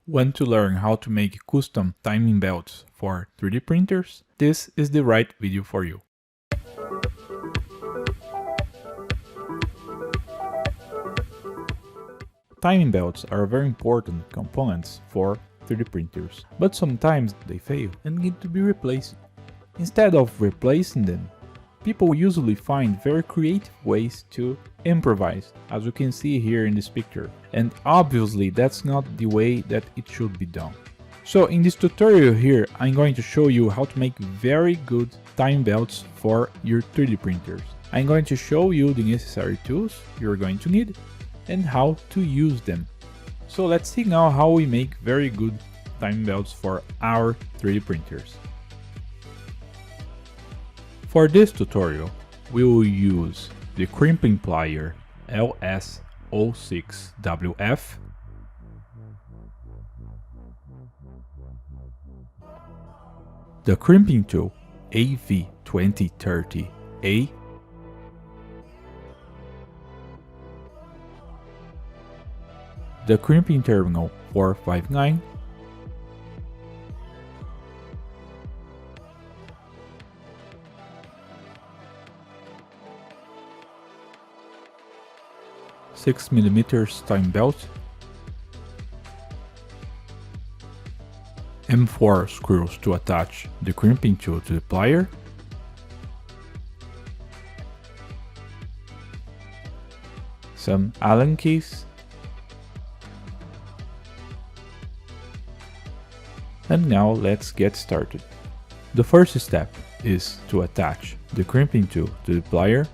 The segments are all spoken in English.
Want to learn how to make custom timing belts for 3D printers? This is the right video for you. Timing belts are very important components for 3D printers, but sometimes they fail and need to be replaced. Instead of replacing them, people usually find very creative ways to improvise, as you can see here in this picture. And obviously that's not the way that it should be done. So in this tutorial here, I'm going to show you how to make very good time belts for your 3D printers. I'm going to show you the necessary tools you're going to need and how to use them. So let's see now how we make very good time belts for our 3D printers. For this tutorial, we will use the Crimping plier LS06WF, the Crimping tool AV2030A, the Crimping terminal 459, .6mm time belt, M4 screws to attach the crimping tool to the plier, some Allen keys, and now let's get started. The first step is to attach the crimping tool to the plier.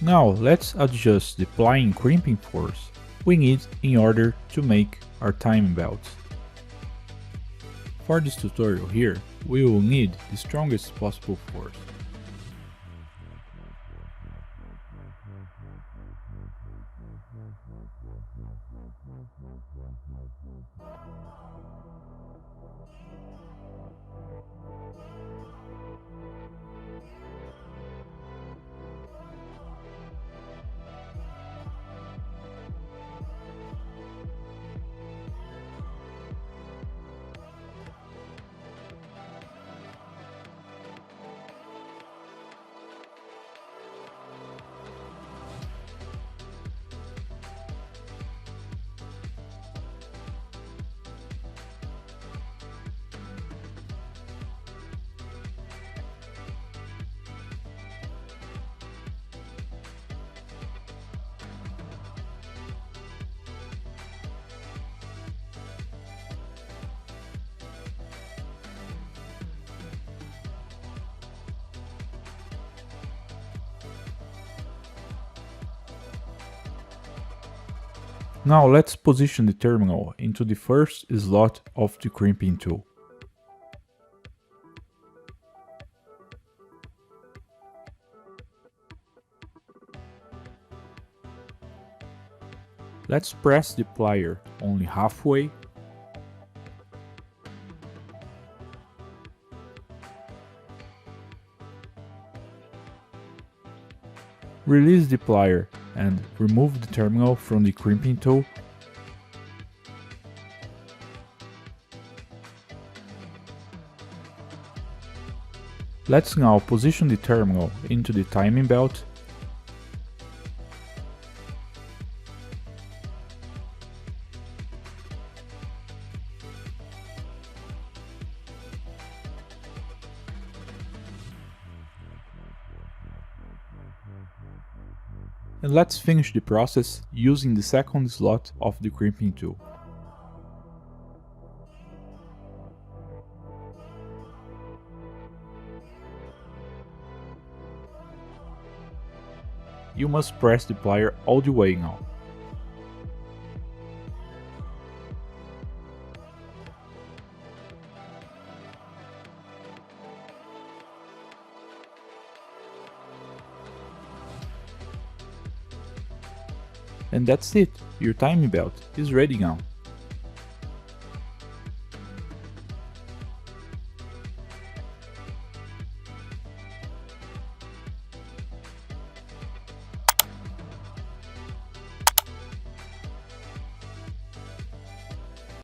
Now let's adjust the applying crimping force we need in order to make our timing belts. For this tutorial here, we will need the strongest possible force. Now let's position the terminal into the first slot of the crimping tool. Let's press the plier only halfway. Release the plier and remove the terminal from the crimping tool. Let's now position the terminal into the timing belt. And let's finish the process using the second slot of the crimping tool. You must press the plier all the way now. And that's it, your timing belt is ready now.